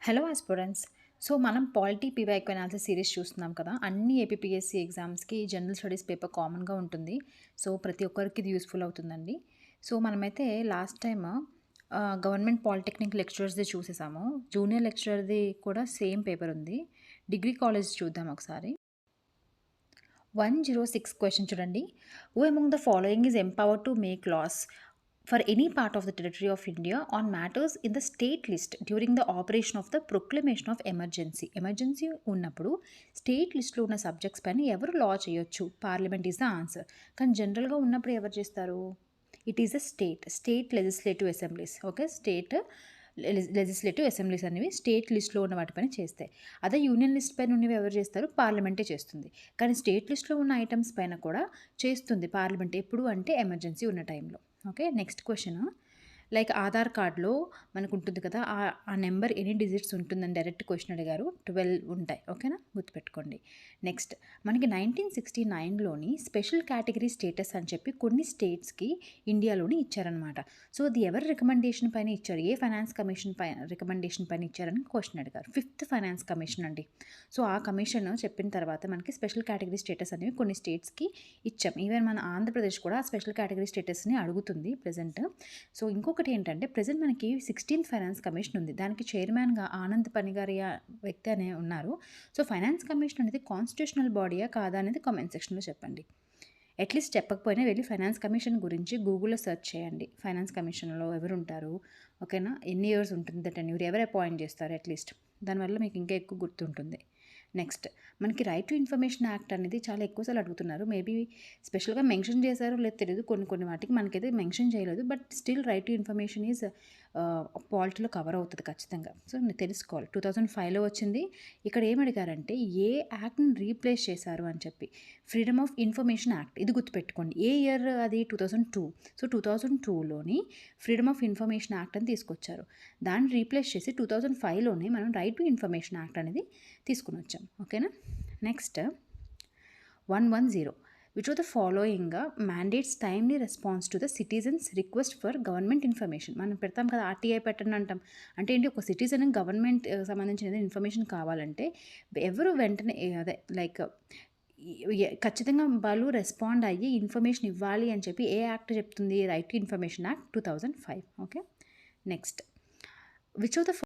Hello aspirants. So, మనం polity PYQ analysis series చూస్తున్నాం కదా! అన్ని ఏపీపీఎస్సీ ఎగ్జామ్స్‌కి జనరల్ స్టడీస్ పేపర్ కామన్‌గా ఉంటుంది. సో, ప్రతి ఒక్కరికి ఇది యూజ్‌ఫుల్ అవుతుందండి. సో, మనమైతే లాస్ట్ టైమ్ గవర్నమెంట్ పాలిటెక్నిక్ లెక్చరర్స్‌ది చూసేసాము. జూనియర్ లెక్చరర్‌ది కూడా సేమ్ పేపర్ ఉంది. డిగ్రీ కాలేజ్ చూద్దాం ఒకసారి. 106 క్వెషన్ చూడండి. Who among the following is empowered to make laws for any part of the territory of India on matters in the state list during the operation of the proclamation of emergency. Emergency ఉన్నప్పుడు state లిస్ట్‌లో ఉన్న subjects పైన ఎవరు law చేయొచ్చు? Parliament is the answer. కానీ జనరల్‌గా ఉన్నప్పుడు ఎవరు చేస్తారు? It is a state legislative assemblies. Okay. State legislative assemblies అనేవి స్టేట్ లిస్ట్‌లో ఉన్న వాటిపైన చేస్తాయి. అదే యూనియన్ లిస్ట్ పైన ఉన్నవి ఎవరు చేస్తారు? పార్లమెంటే చేస్తుంది. కానీ స్టేట్ లిస్ట్‌లో ఉన్న ఐటెమ్స్ పైన కూడా చేస్తుంది పార్లమెంట్. ఎప్పుడు అంటే ఎమర్జెన్సీ ఉన్న టైంలో. Okay. Next question. Like Aadhaar కార్డ్‌లో మనకుంటుంది కదా! ఆ నెంబర్ ఎన్ని డిజిట్స్ ఉంటుందని డైరెక్ట్ క్వెషన్ అడిగారు. 12 ఉంటాయి. ఓకేనా? గుర్తుపెట్టుకోండి. నెక్స్ట్ మనకి 1969లోని స్పెషల్ కేటగిరీ స్టేటస్ అని చెప్పి కొన్ని స్టేట్స్‌కి ఇండియాలోని ఇచ్చారనమాట. సో, అది ఎవరి రికమెండేషన్ పైన ఇచ్చారు? ఏ ఫైనాన్స్ కమిషన్ రికమెండేషన్ పైన ఇచ్చారని క్వెషన్ అడిగారు. 5th ఫైనాన్స్ కమిషన్ అండి. సో, ఆ కమిషన్ చెప్పిన తర్వాత మనకి స్పెషల్ కేటగిరీ స్టేటస్ అనేవి కొన్ని స్టేట్స్‌కి ఇచ్చాం. ఈవెన్ మన ఆంధ్రప్రదేశ్ కూడా స్పెషల్ కేటగిరీ స్టేటస్‌ని అడుగుతుంది ప్రెజెంట్. సో, ఇంకొకటి ఏంటంటే ప్రెజెంట్ మనకి 16th ఫైనాన్స్ కమిషన్ ఉంది. దానికి చైర్మన్‌గా ఆనంద్ పనిగారియా వ్యక్తి అనే ఉన్నారు. సో, ఫైనాన్స్ కమిషన్ అనేది కాన్స్టిట్యూషనల్ బాడీయా కాదా అనేది కామెంట్ సెక్షన్‌లో చెప్పండి. అట్‌లీస్ట్ చెప్పకపోయినా వెళ్లి ఫైనాన్స్ కమిషన్ గురించి గూగుల్‌లో సెర్చ్ చేయండి. ఫైనాన్స్ కమిషన్‌లో ఎవరుంటారు? ఓకేనా? ఎన్ని ఇయర్స్ ఉంటుంది టెన్యూర్? ఎవరు అపాయింట్ చేస్తారు అట్‌లీస్ట్? దానివల్ల మీకు ఇంకా ఎక్కువ గుర్తుంటుంది. నెక్స్ట్ మనకి రైట్ టు ఇన్ఫర్మేషన్ యాక్ట్ అనేది చాలా ఎక్కువ సార్లు అడుగుతున్నారు. మేబీ స్పెషల్‌గా మెన్షన్ చేశారో లేదో తెలీదు. కొన్ని వాటికి మనకైతే మెన్షన్ చేయలేదు. But still right to information is పాలిటీలో కవర్ అవుతది ఖచ్చితంగా. సో, తెలుసుకోవాలి. 2005లో వచ్చింది. ఇక్కడ ఏమడిగారంటే ఏ యాక్ట్‌ని రీప్లేస్ చేశారు అని చెప్పి. ఫ్రీడమ్ ఆఫ్ ఇన్ఫర్మేషన్ యాక్ట్ ఇది గుర్తుపెట్టుకోండి. ఏ ఇయర్ అది? 2002. సో, 2002లోని ఫ్రీడమ్ ఆఫ్ ఇన్ఫర్మేషన్ యాక్ట్ అని తీసుకొచ్చారు. దాన్ని రీప్లేస్ చేసి 2005లోనే మనం రైట్ టు ఇన్ఫర్మేషన్ యాక్ట్ అనేది తీసుకొని వచ్చాం. ఓకేనా? Next 110. Which of the following mandates timely response to the citizens request for government information. మనం పెడతాం కదా! ఆర్టీఐ పెట్టండి అంటాం. అంటే ఏంటి? ఒక సిటిజన్ గవర్నమెంట్ సంబంధించిన ఏదైనా ఇన్ఫర్మేషన్ కావాలంటే ఎవరు వెంటనే అదే లైక్ ఖచ్చితంగా వాళ్ళు రెస్పాండ్ అయ్యి ఇన్ఫర్మేషన్ ఇవ్వాలి అని చెప్పి ఏ యాక్ట్ చెప్తుంది? Right to information act 2005. Okay. Next which of the